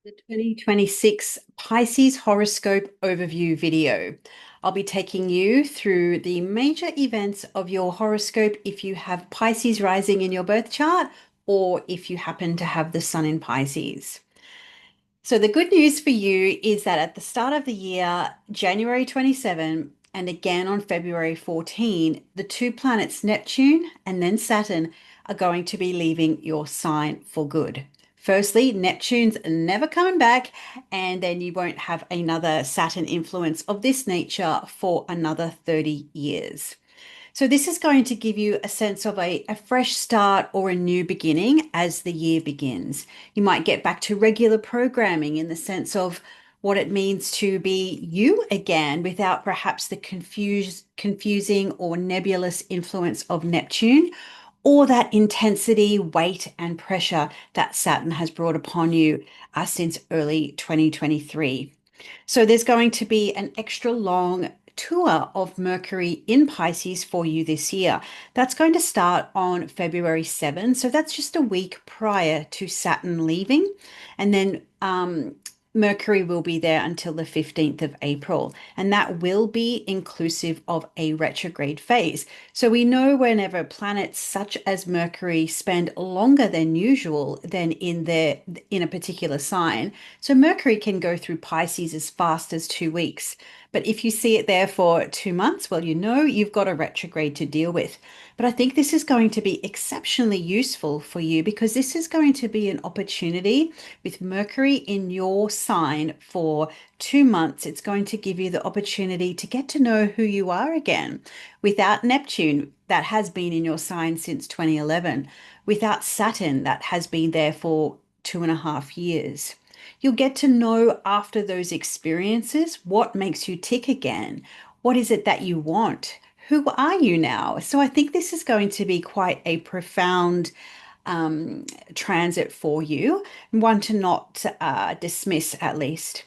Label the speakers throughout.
Speaker 1: The 2026 Pisces Horoscope Overview video. I'll be taking you through the major events of your horoscope if you have Pisces rising in your birth chart or if you happen to have the sun in Pisces. So, the good news for you is that at the start of the year, January 27 and again on February 14, the two planets Neptune and then Saturn are going to be leaving your sign for good. Firstly, Neptune's never coming back, and then you won't have another Saturn influence of this nature for another 30 years. So, this is going to give you a sense of a fresh start or a new beginning as the year begins. You might get back to regular programming in the sense of what it means to be you again without perhaps the confusing or nebulous influence of Neptune or that intensity, weight, and pressure that Saturn has brought upon you since early 2023. So there's going to be an extra long tour of Mercury in Pisces for you this year. That's going to start on February 7. So that's just a week prior to Saturn leaving. And then Mercury will be there until the 15th of April, and that will be inclusive of a retrograde phase. So we know whenever planets such as Mercury spend longer than usual than in a particular sign. So Mercury can go through Pisces as fast as 2 weeks. But if you see it there for 2 months, well, you know you've got a retrograde to deal with. But I think this is going to be exceptionally useful for you because this is going to be an opportunity with Mercury in your sign for 2 months. It's going to give you the opportunity to get to know who you are again. Without Neptune, that has been in your sign since 2011. Without Saturn, that has been there for 2.5 years. You'll get to know after those experiences what makes you tick again. What is it that you want? Who are you now? So I think this is going to be quite a profound transit for you, one to not dismiss at least.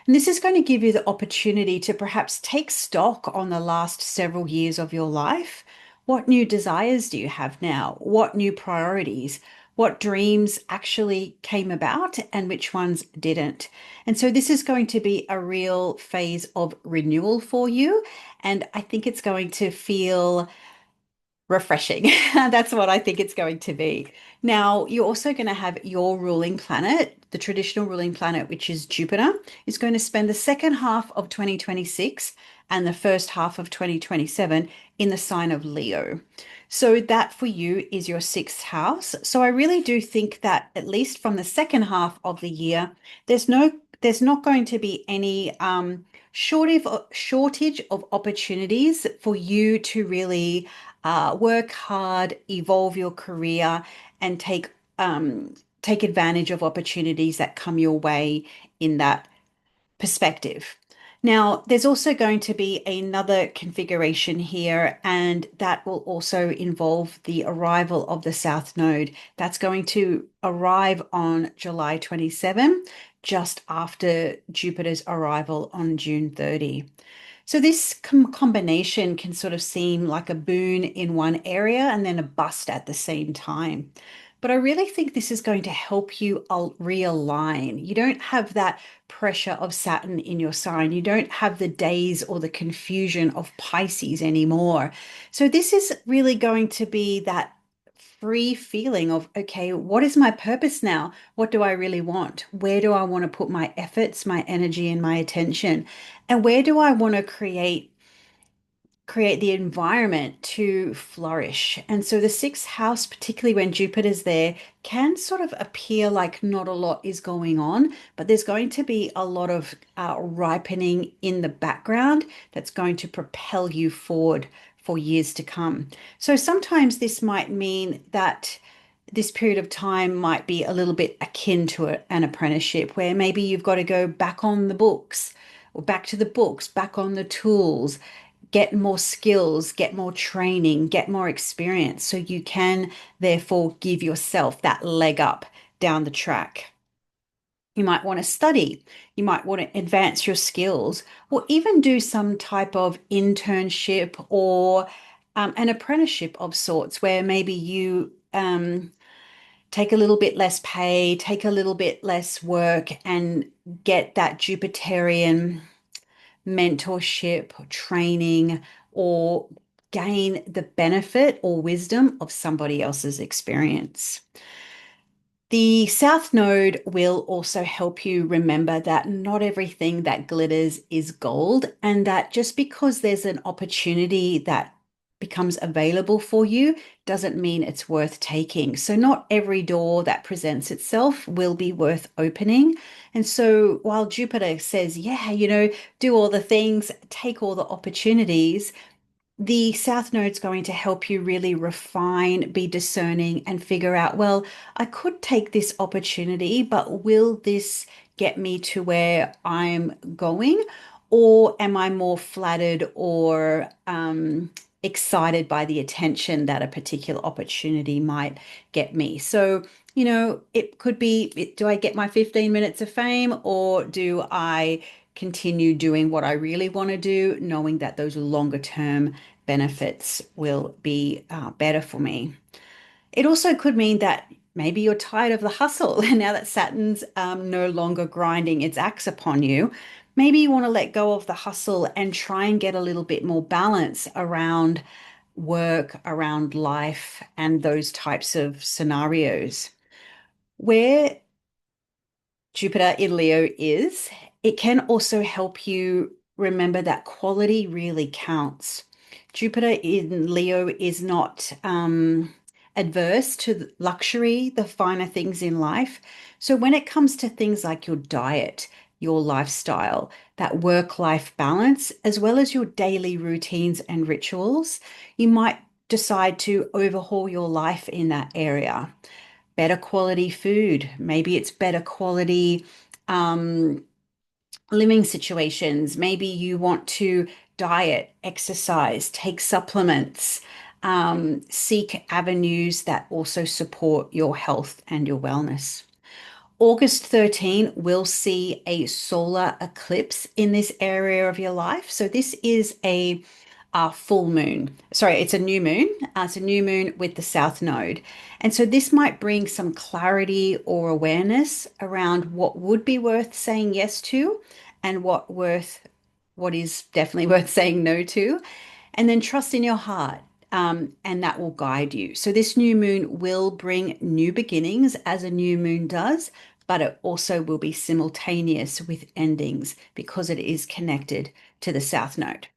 Speaker 1: And this is going to give you the opportunity to perhaps take stock on the last several years of your life. What new desires do you have now? What new priorities? What dreams actually came about and which ones didn't? And so this is going to be a real phase of renewal for you. And I think it's going to feel refreshing. That's what I think it's going to be. Now, you're also going to have your ruling planet, the traditional ruling planet, which is Jupiter, is going to spend the second half of 2026 and the first half of 2027 in the sign of Leo. So that for you is your sixth house. So I really do think that at least from the second half of the year, there's not going to be any shortage of opportunities for you to really work hard, evolve your career, and take advantage of opportunities that come your way in that perspective. Now, there's also going to be another configuration here, and that will also involve the arrival of the South Node. That's going to arrive on July 27, just after Jupiter's arrival on June 30. So this combination can sort of seem like a boon in one area and then a bust at the same time. But I really think this is going to help you realign. You don't have that pressure of Saturn in your sign. You don't have the days or the confusion of Pisces anymore. So this is really going to be that free feeling of, okay, what is my purpose now? What do I really want? Where do I want to put my efforts, my energy, and my attention? And where do I want to create the environment to flourish? And so the sixth house, particularly when Jupiter's there, can sort of appear like not a lot is going on, but there's going to be a lot of ripening in the background that's going to propel you forward for years to come. So sometimes this might mean that this period of time might be a little bit akin to an apprenticeship where maybe you've got to go back on the books or back to the books, back on the tools, get more skills, get more training, get more experience so you can therefore give yourself that leg up down the track. You might want to study, you might want to advance your skills, or even do some type of internship or an apprenticeship of sorts where maybe take a little bit less pay, take a little bit less work, and get that Jupiterian mentorship, or training, or gain the benefit or wisdom of somebody else's experience. The South Node will also help you remember that not everything that glitters is gold, and that just because there's an opportunity that becomes available for you doesn't mean it's worth taking. So, not every door that presents itself will be worth opening. And so, while Jupiter says, yeah, do all the things, take all the opportunities, the South Node's going to help you really refine, be discerning, and figure out, well, I could take this opportunity, but will this get me to where I'm going? Or am I more flattered or excited by the attention that a particular opportunity might get me? So, it could be, do I get my 15 minutes of fame, or do I continue doing what I really want to do, knowing that those longer term benefits will be better for me? It also could mean that maybe you're tired of the hustle and now that Saturn's no longer grinding its axe upon you. Maybe you want to let go of the hustle and try and get a little bit more balance around work, around life, and those types of scenarios. Where Jupiter in Leo is, it can also help you remember that quality really counts. Jupiter in Leo is not adverse to luxury, the finer things in life. So when it comes to things like your diet, your lifestyle, that work-life balance, as well as your daily routines and rituals, you might decide to overhaul your life in that area. Better quality food. Maybe it's better quality um, living situations. Maybe you want to diet, exercise, take supplements, seek avenues that also support your health and your wellness. August 13 will see a solar eclipse in this area of your life. So this is a full moon. Sorry, it's a new moon. It's a new moon with the South Node. And so this might bring some clarity or awareness around what would be worth saying yes to and what is definitely worth saying no to. And then trust in your heart. And that will guide you. So, this new moon will bring new beginnings as a new moon does, but it also will be simultaneous with endings because it is connected to the South Node.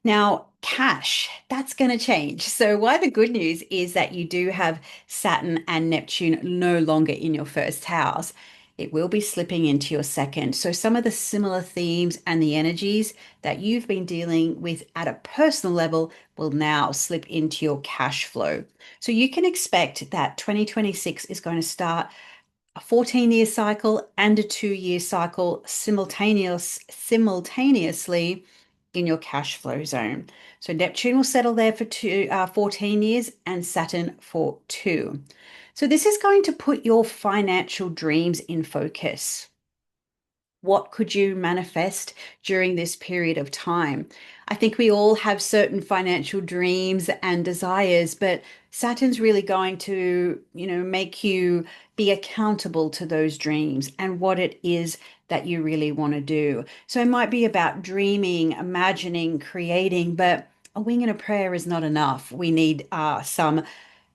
Speaker 1: Now, cash, that's going to change. So, why the good news is that you do have Saturn and Neptune no longer in your first house. It will be slipping into your second. So, some of the similar themes and the energies that you've been dealing with at a personal level will now slip into your cash flow. So, you can expect that 2026 is going to start a 14-year cycle and a 2-year cycle simultaneously in your cash flow zone. So Neptune will settle there for 14 years and Saturn for 2. So this is going to put your financial dreams in focus. What could you manifest during this period of time? I think we all have certain financial dreams and desires, but Saturn's really going to, make you be accountable to those dreams and what it is that you really want to do. So it might be about dreaming, imagining, creating, but a wing and a prayer is not enough. We need some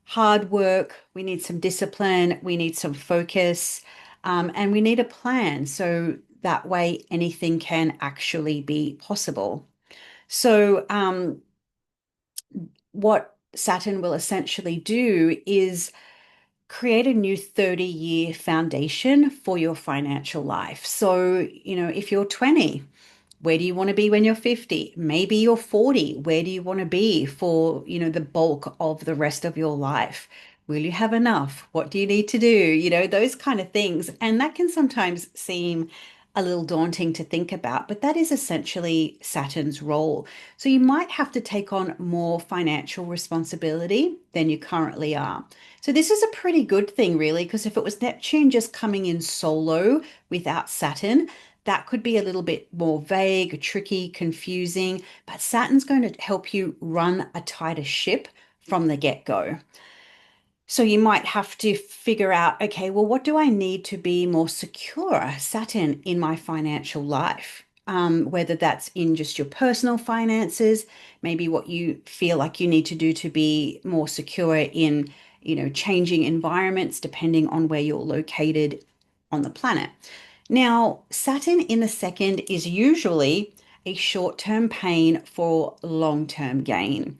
Speaker 1: hard work, we need some discipline, we need some focus, and we need a plan. So that way anything can actually be possible. So, what Saturn will essentially do is create a new 30-year foundation for your financial life. So, if you're 20, where do you want to be when you're 50? Maybe you're 40. Where do you want to be for, the bulk of the rest of your life? Will you have enough? What do you need to do? Those kind of things. And that can sometimes seem a little daunting to think about, but that is essentially Saturn's role. So you might have to take on more financial responsibility than you currently are. So this is a pretty good thing, really, because if it was Neptune just coming in solo without Saturn, that could be a little bit more vague, tricky, confusing, but Saturn's going to help you run a tighter ship from the get-go. So you might have to figure out, okay, well, what do I need to be more secure, Saturn, in my financial life? Whether that's in just your personal finances, maybe what you feel like you need to do to be more secure in, changing environments depending on where you're located on the planet. Now, Saturn in the second is usually a short-term pain for long-term gain.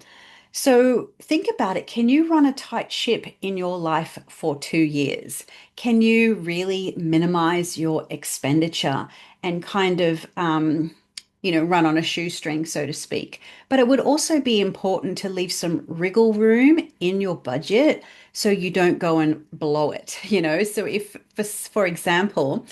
Speaker 1: So think about it. Can you run a tight ship in your life for 2 years? Can you really minimize your expenditure and kind of, run on a shoestring, so to speak? But it would also be important to leave some wriggle room in your budget so you don't go and blow it, So if, for example,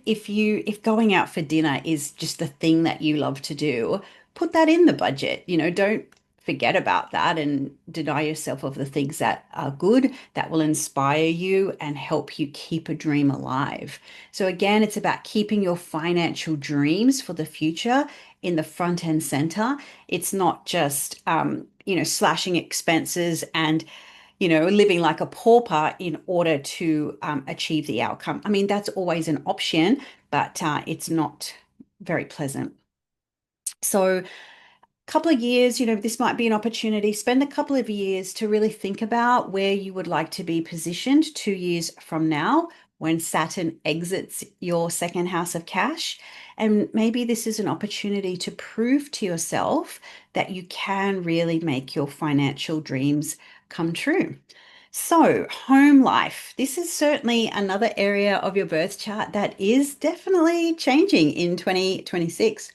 Speaker 1: if going out for dinner is just the thing that you love to do, put that in the budget. Don't forget about that and deny yourself of the things that are good, that will inspire you and help you keep a dream alive. So, again, it's about keeping your financial dreams for the future in the front and center. It's not just, slashing expenses and living like a pauper in order to achieve the outcome. I mean, that's always an option, but it's not very pleasant. So, couple of years, this might be an opportunity. Spend a couple of years to really think about where you would like to be positioned 2 years from now when Saturn exits your second house of cash. And maybe this is an opportunity to prove to yourself that you can really make your financial dreams come true. So, home life. This is certainly another area of your birth chart that is definitely changing in 2026.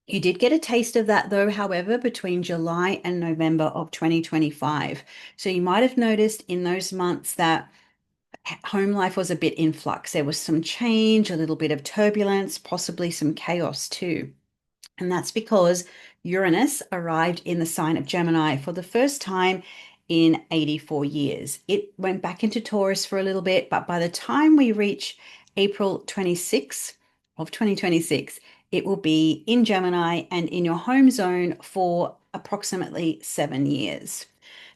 Speaker 1: You did get a taste of that though, however, between July and November of 2025. So you might have noticed in those months that home life was a bit in flux. There was some change, a little bit of turbulence, possibly some chaos too. And that's because Uranus arrived in the sign of Gemini for the first time in 84 years. It went back into Taurus for a little bit, but by the time we reach April 26th of 2026, it will be in Gemini and in your home zone for approximately 7 years.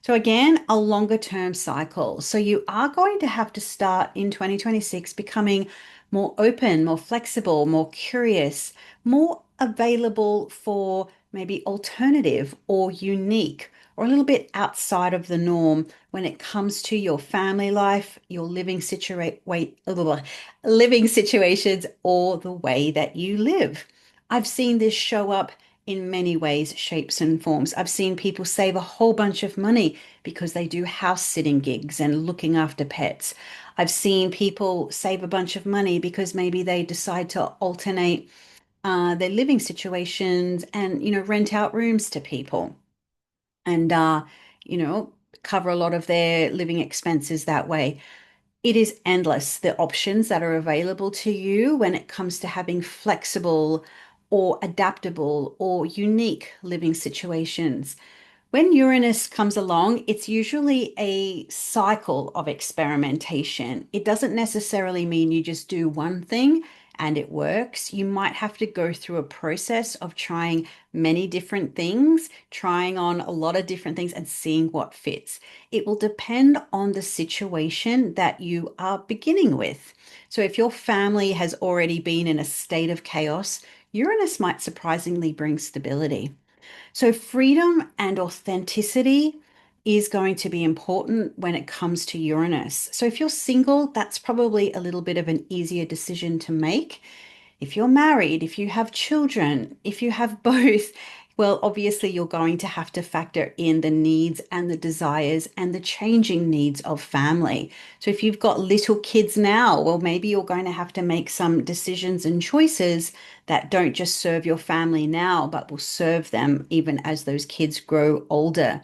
Speaker 1: So again, a longer term cycle. So you are going to have to start in 2026 becoming more open, more flexible, more curious, more available for maybe alternative or unique or a little bit outside of the norm when it comes to your family life, your living situations, or the way that you live. I've seen this show up in many ways, shapes, and forms. I've seen people save a whole bunch of money because they do house sitting gigs and looking after pets. I've seen people save a bunch of money because maybe they decide to alternate their living situations and, rent out rooms to people and, you know, cover a lot of their living expenses that way. It is endless, the options that are available to you when it comes to having flexible or adaptable or unique living situations. When Uranus comes along, it's usually a cycle of experimentation. It doesn't necessarily mean you just do one thing and it works. You might have to go through a process of trying many different things, trying on a lot of different things and seeing what fits. It will depend on the situation that you are beginning with. So if your family has already been in a state of chaos, Uranus might surprisingly bring stability. So, freedom and authenticity is going to be important when it comes to Uranus. So, if you're single, that's probably a little bit of an easier decision to make. If you're married, if you have children, if you have both, well, obviously you're going to have to factor in the needs and the desires and the changing needs of family. So if you've got little kids now, well, maybe you're going to have to make some decisions and choices that don't just serve your family now, but will serve them even as those kids grow older.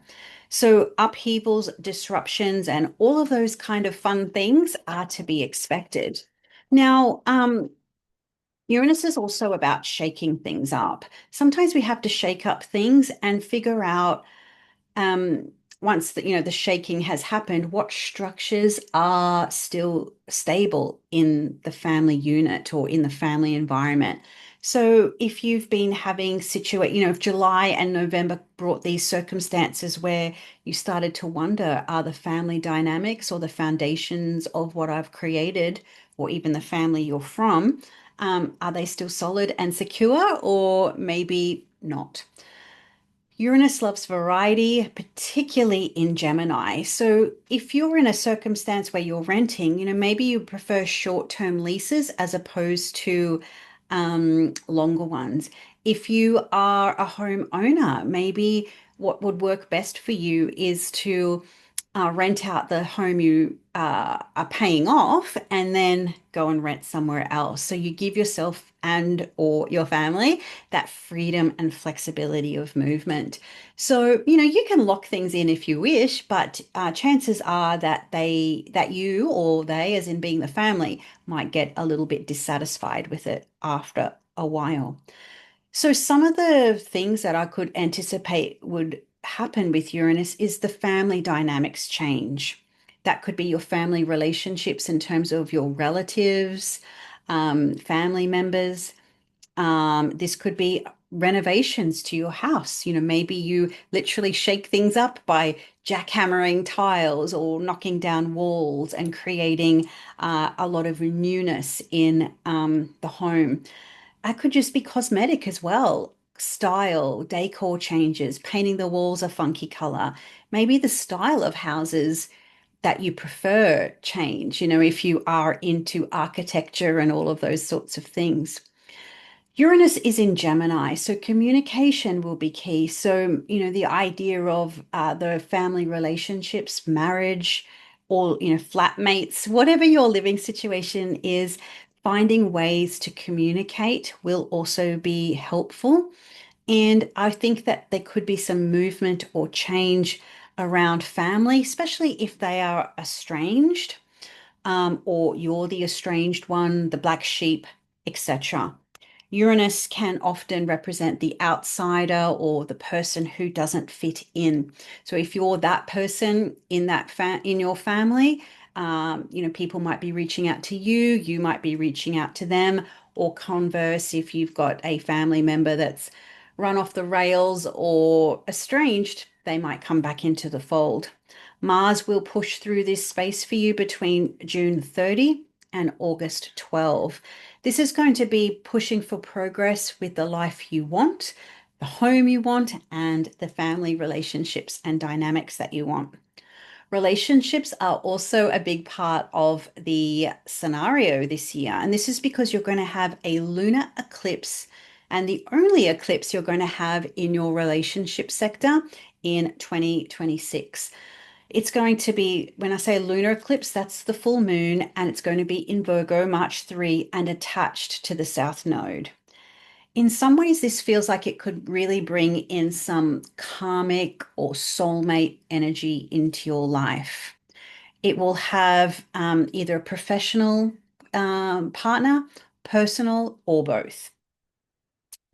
Speaker 1: So upheavals, disruptions, and all of those kind of fun things are to be expected. Now, Uranus is also about shaking things up. Sometimes we have to shake up things and figure out um, once the shaking has happened, what structures are still stable in the family unit or in the family environment. So if you've been having if July and November brought these circumstances where you started to wonder, are the family dynamics or the foundations of what I've created, or even the family you're from, are they still solid and secure, or maybe not? Uranus loves variety, particularly in Gemini. So if you're in a circumstance where you're renting, maybe you prefer short-term leases as opposed to longer ones. If you are a homeowner, maybe what would work best for you is to rent out the home you are paying off and then go and rent somewhere else. So you give yourself and or your family that freedom and flexibility of movement. So, you can lock things in if you wish, but chances are that you or they, as in being the family, might get a little bit dissatisfied with it after a while. So, some of the things that I could anticipate would happen with Uranus is the family dynamics change. That could be your family relationships in terms of your relatives, family members. This could be renovations to your house. Maybe you literally shake things up by jackhammering tiles or knocking down walls and creating a lot of newness in the home. That could just be cosmetic as well. Style, decor changes, painting the walls a funky color. Maybe the style of houses that you prefer change, if you are into architecture and all of those sorts of things. Uranus is in Gemini, so communication will be key. So, the idea of the family relationships, marriage, or, flatmates, whatever your living situation is, finding ways to communicate will also be helpful. And I think that there could be some movement or change around family, especially if they are estranged, or you're the estranged one, the black sheep, etc. Uranus can often represent the outsider or the person who doesn't fit in. So if you're that person in in your family, people might be reaching out to you, you might be reaching out to them, or converse if you've got a family member that's run off the rails or estranged, they might come back into the fold. Mars will push through this space for you between June 30 and August 12. This is going to be pushing for progress with the life you want, the home you want, and the family relationships and dynamics that you want. Relationships are also a big part of the scenario this year. And this is because you're going to have a lunar eclipse, and the only eclipse you're going to have in your relationship sector in 2026. It's going to be, when I say lunar eclipse, that's the full moon, and it's going to be in Virgo, March 3, and attached to the South Node. In some ways, this feels like it could really bring in some karmic or soulmate energy into your life. It will have either a professional partner, personal, or both.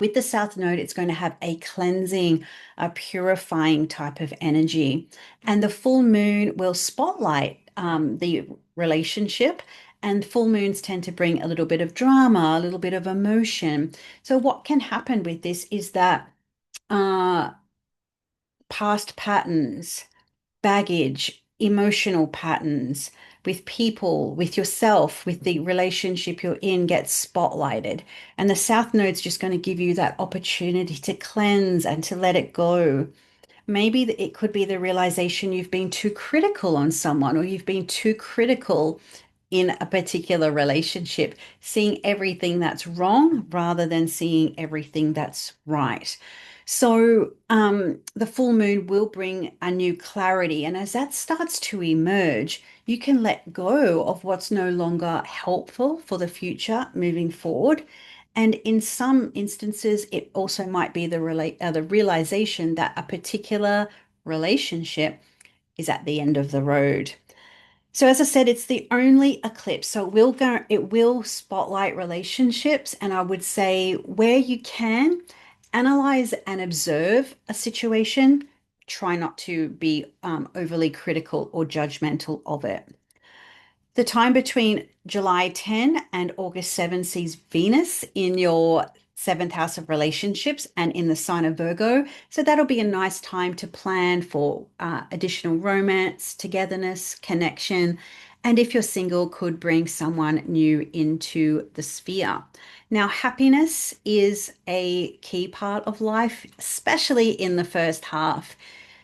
Speaker 1: With the South Node, it's going to have a cleansing, a purifying type of energy. And the full moon will spotlight the relationship. And full moons tend to bring a little bit of drama, a little bit of emotion. So, what can happen with this is that uh, past patterns, baggage, emotional patterns with people, with yourself, with the relationship you're in gets spotlighted. And the South Node's just going to give you that opportunity to cleanse and to let it go. Maybe it could be the realization you've been too critical on someone, or you've been too critical in a particular relationship, seeing everything that's wrong rather than seeing everything that's right. So, the full moon will bring a new clarity. And as that starts to emerge, you can let go of what's no longer helpful for the future moving forward. And in some instances, it also might be the realization that a particular relationship is at the end of the road. So as I said, it's the only eclipse. So it will spotlight relationships, and I would say where you can analyze and observe a situation, try not to be overly critical or judgmental of it. The time between July 10 and August 7 sees Venus in your seventh house of relationships and in the sign of Virgo. So that'll be a nice time to plan for additional romance, togetherness, connection, and if you're single, could bring someone new into the sphere. Now, happiness is a key part of life, especially in the first half.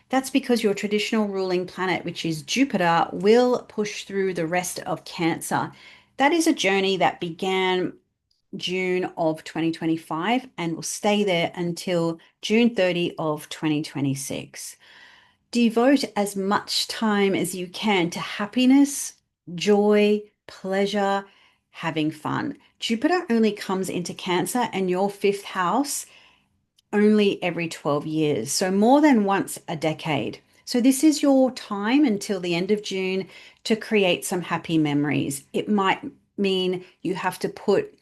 Speaker 1: That's because your traditional ruling planet, which is Jupiter, will push through the rest of Cancer. That is a journey that began June of 2025 and will stay there until June 30 of 2026. Devote as much time as you can to happiness, joy, pleasure, having fun. Jupiter only comes into Cancer and your fifth house only every 12 years, so more than once a decade. So, this is your time until the end of June to create some happy memories. It might mean you have to put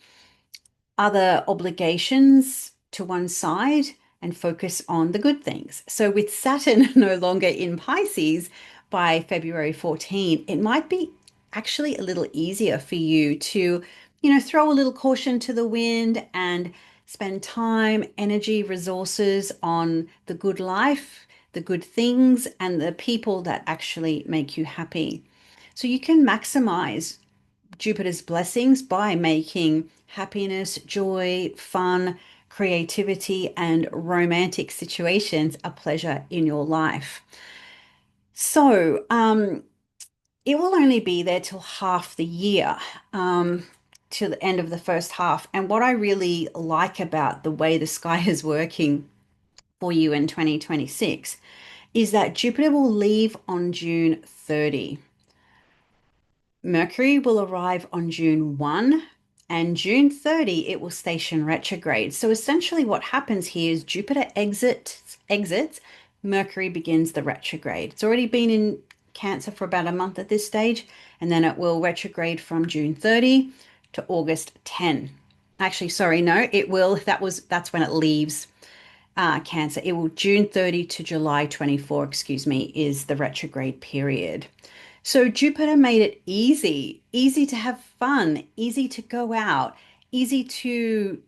Speaker 1: other obligations to one side and focus on the good things. So, with Saturn no longer in Pisces by February 14, it might be actually a little easier for you to, throw a little caution to the wind and spend time, energy, resources on the good life, the good things, and the people that actually make you happy. So, you can maximize Jupiter's blessings by making happiness, joy, fun, creativity, and romantic situations a pleasure in your life. So, it will only be there till half the year, till the end of the first half. And what I really like about the way the sky is working for you in 2026 is that Jupiter will leave on June 30. Mercury will arrive on June 1 and June 30 it will station retrograde. So essentially what happens here is Jupiter exits, Mercury begins the retrograde. It's already been in Cancer for about a month at this stage, and then it will retrograde from June 30 to August 10. Actually, sorry, no, it will that's when it leaves Cancer. It will June 30 to July 24, excuse me, is the retrograde period. So Jupiter made it easy to have fun, easy to go out, easy to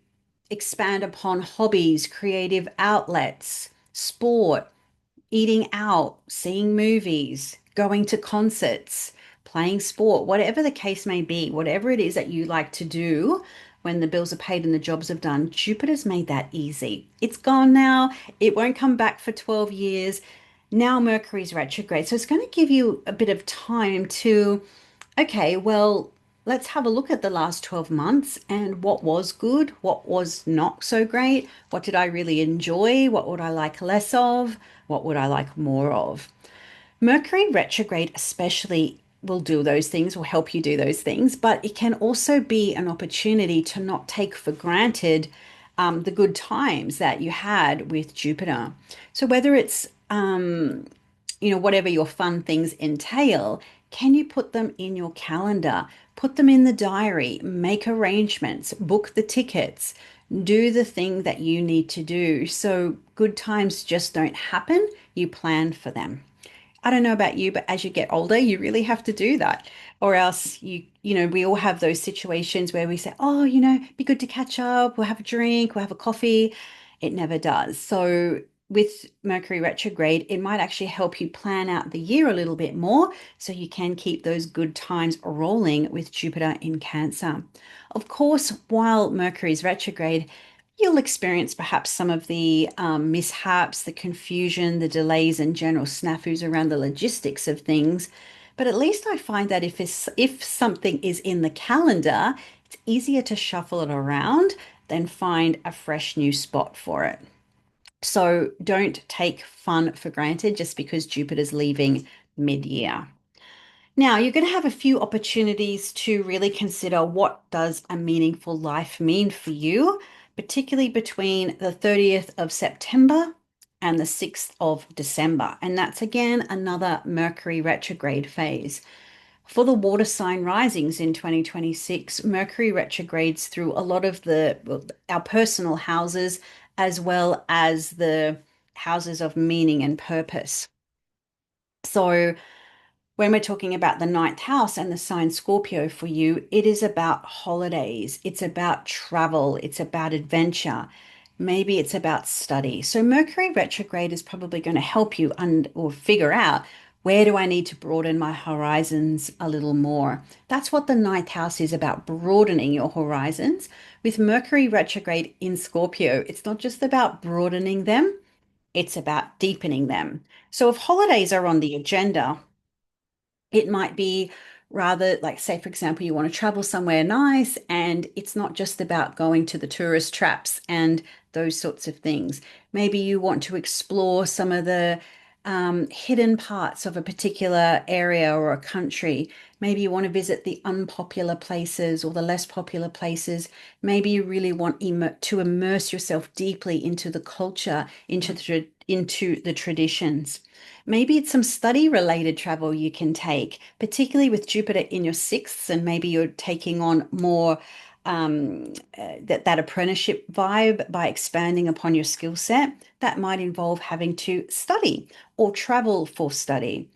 Speaker 1: expand upon hobbies, creative outlets, sport, eating out, seeing movies, going to concerts, playing sport, whatever the case may be, whatever it is that you like to do when the bills are paid and the jobs are done, Jupiter's made that easy. It's gone now. It won't come back for 12 years. Now Mercury's retrograde. So it's going to give you a bit of time to, okay, well, let's have a look at the last 12 months and what was good, what was not so great, what did I really enjoy, what would I like less of, what would I like more of. Mercury retrograde, especially, will do those things, will help you do those things, but it can also be an opportunity to not take for granted the good times that you had with Jupiter. So, whether it's whatever your fun things entail, can you put them in your calendar? Put them in the diary, make arrangements, book the tickets, do the thing that you need to do. So good times just don't happen, you plan for them. I don't know about you, but as you get older, you really have to do that. Or else we all have those situations where we say, oh, be good to catch up, we'll have a drink, we'll have a coffee. It never does. So with Mercury retrograde, it might actually help you plan out the year a little bit more so you can keep those good times rolling with Jupiter in Cancer. Of course, while Mercury is retrograde, you'll experience perhaps some of the mishaps, the confusion, the delays, and general snafus around the logistics of things. But at least I find that if something is in the calendar, it's easier to shuffle it around than find a fresh new spot for it. So don't take fun for granted just because Jupiter's leaving mid-year. Now, you're going to have a few opportunities to really consider what does a meaningful life mean for you, particularly between the 30th of September and the 6th of December. And that's again another Mercury retrograde phase. For the water sign risings in 2026, Mercury retrogrades through a lot of our personal houses as well as the houses of meaning and purpose. So When we're talking about the ninth house and the sign Scorpio for you, it is about holidays, it's about travel, it's about adventure. Maybe it's about study. So Mercury retrograde is probably going to help you or figure out where do I need to broaden my horizons a little more. That's what the ninth house is about, broadening your horizons. With Mercury retrograde in Scorpio, it's not just about broadening them, it's about deepening them. So if holidays are on the agenda, it might be rather like, say, for example, you want to travel somewhere nice, and it's not just about going to the tourist traps and those sorts of things. Maybe you want to explore some of the hidden parts of a particular area or a country. Maybe you want to visit the unpopular places or the less popular places. Maybe you really want to immerse yourself deeply into the culture, into the traditions. Maybe it's some study related travel you can take, particularly with Jupiter in your sixth, and maybe you're taking on more that apprenticeship vibe by expanding upon your skill set. That might involve having to study or travel for study.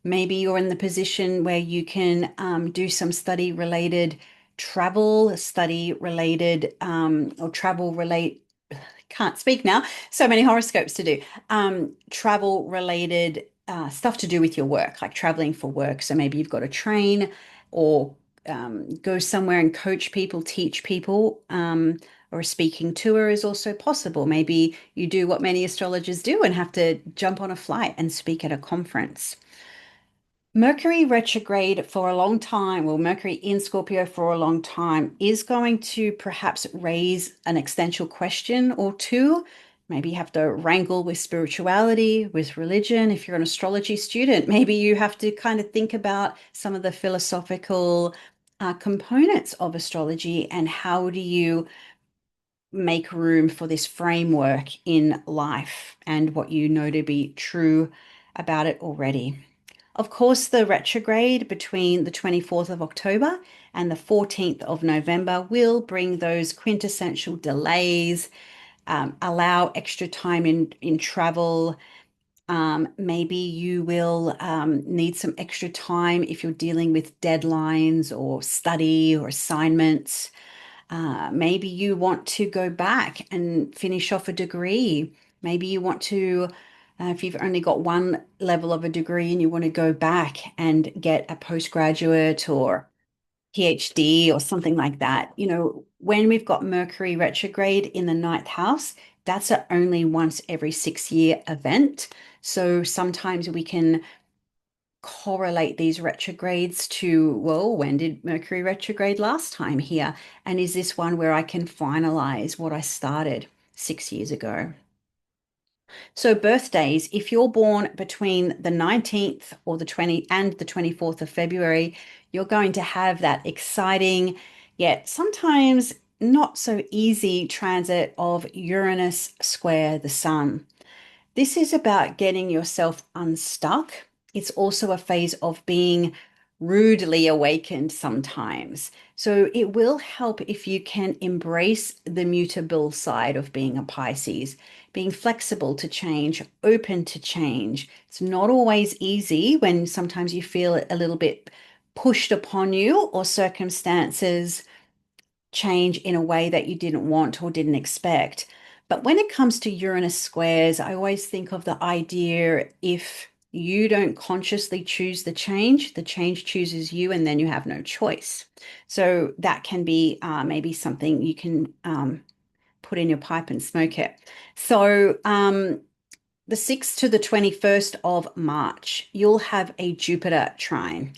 Speaker 1: Maybe you're in the position where you can do some study related travel, study related or travel relate. Can't speak now. So many horoscopes to do. Travel related stuff to do with your work, like traveling for work. So maybe you've got to train or go somewhere and coach people, teach people, or a speaking tour is also possible. Maybe you do what many astrologers do and have to jump on a flight and speak at a conference. Mercury retrograde for a long time, well, Mercury in Scorpio for a long time, is going to perhaps raise an existential question or two. Maybe you have to wrangle with spirituality, with religion. If you're an astrology student, maybe you have to kind of think about some of the philosophical components of astrology and how do you make room for this framework in life and what you know to be true about it already. Of course, the retrograde between the 24th of October and the 14th of November will bring those quintessential delays, allow extra time in travel. Maybe you will need some extra time if you're dealing with deadlines or study or assignments. Maybe you want to go back and finish off a degree. Maybe you want to, if you've only got one level of a degree and you want to go back and get a postgraduate or PhD or something like that. You know, when we've got Mercury retrograde in the ninth house, that's a only once every 6 year event. So sometimes we can correlate these retrogrades to, well, when did Mercury retrograde last time here? And is this one where I can finalize what I started 6 years ago? So birthdays, if you're born between the 19th or the 20 and the 24th of February, you're going to have that exciting, yet sometimes not so easy transit of Uranus square the sun. This is about getting yourself unstuck. It's also a phase of being rudely awakened sometimes. So it will help if you can embrace the mutable side of being a Pisces, being flexible to change, open to change. It's not always easy when sometimes you feel a little bit pushed upon you or circumstances change in a way that you didn't want or didn't expect. But when it comes to Uranus squares, I always think of the idea if you don't consciously choose the change chooses you, and then you have no choice. So that can be maybe something you can put in your pipe and smoke it. So the 6th to the 21st of March, you'll have a Jupiter trine.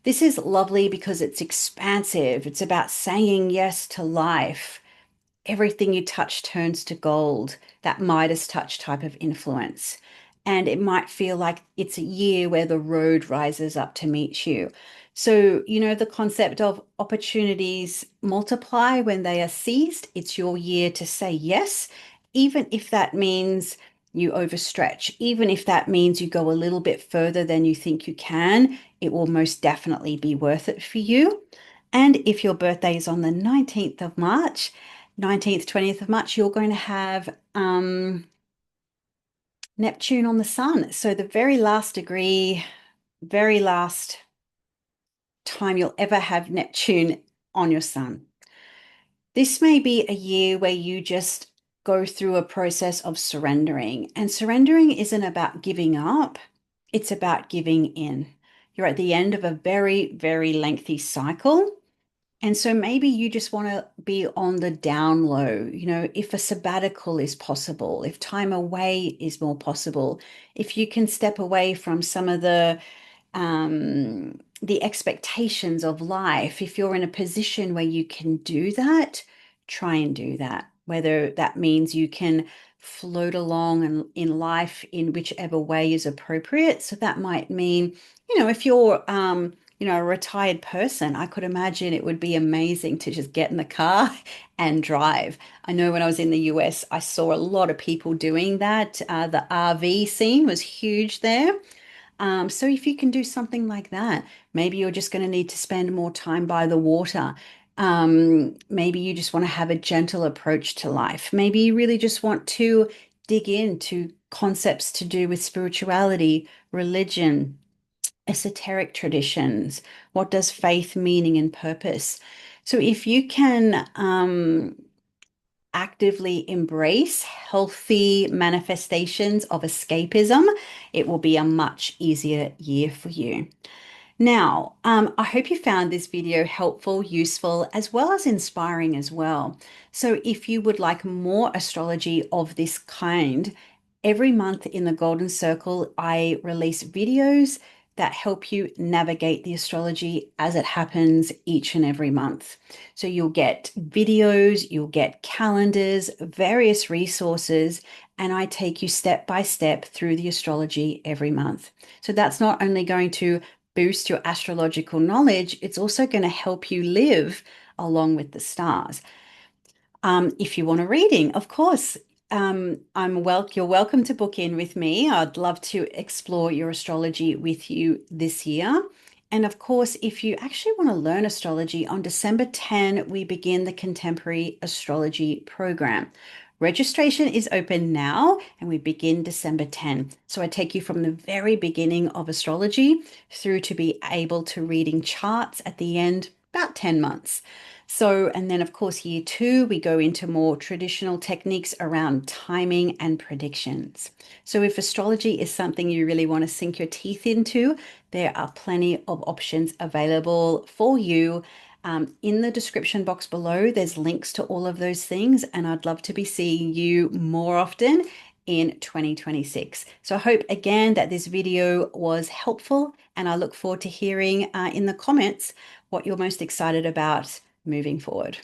Speaker 1: This is lovely because it's expansive. It's about saying yes to life. Everything you touch turns to gold, that Midas touch type of influence. And it might feel like it's a year where the road rises up to meet you. So, you know, the concept of opportunities multiply when they are seized. It's your year to say yes, even if that means you overstretch, even if that means you go a little bit further than you think you can, it will most definitely be worth it for you. And if your birthday is on the 19th of March, 19th, 20th of March, you're going to have Neptune on the sun. So the very last degree very last time you'll ever have Neptune on your sun. This may be a year where you just go through a process of surrendering. And surrendering isn't about giving up, it's about giving in. You're at the end of a very, very lengthy cycle. And so maybe you just want to be on the down low, if a sabbatical is possible, if time away is more possible, if you can step away from some of the expectations of life, if you're in a position where you can do that, try and do that. Whether that means you can float along in life in whichever way is appropriate. So that might mean, if you're a retired person, I could imagine it would be amazing to just get in the car and drive. I know when I was in the US, I saw a lot of people doing that. The RV scene was huge there. So if you can do something like that, maybe you're just going to need to spend more time by the water. Maybe you just want to have a gentle approach to life. Maybe you really just want to dig into concepts to do with spirituality, religion, esoteric traditions. What does faith, meaning, and purpose? So if you can actively embrace healthy manifestations of escapism, it will be a much easier year for you. Now, I hope you found this video helpful, useful, as well as inspiring as well. So if you would like more astrology of this kind, every month in the Golden Circle, I release videos that help you navigate the astrology as it happens each and every month. So you'll get videos, you'll get calendars, various resources, and I take you step by step through the astrology every month. So that's not only going to boost your astrological knowledge, it's also going to help you live along with the stars. If you want a reading, of course, you're welcome to book in with me. I'd love to explore your astrology with you this year. And of course, if you actually want to learn astrology, on December 10, we begin the Contemporary Astrology Program. Registration is open now and we begin December 10. So I take you from the very beginning of astrology through to be able to reading charts at the end, about 10 months. So, and then of course, year two, we go into more traditional techniques around timing and predictions. So, if astrology is something you really want to sink your teeth into, there are plenty of options available for you. In the description box below, there's links to all of those things, and I'd love to be seeing you more often in 2026. So I hope again that this video was helpful, and I look forward to hearing in the comments what you're most excited about moving forward.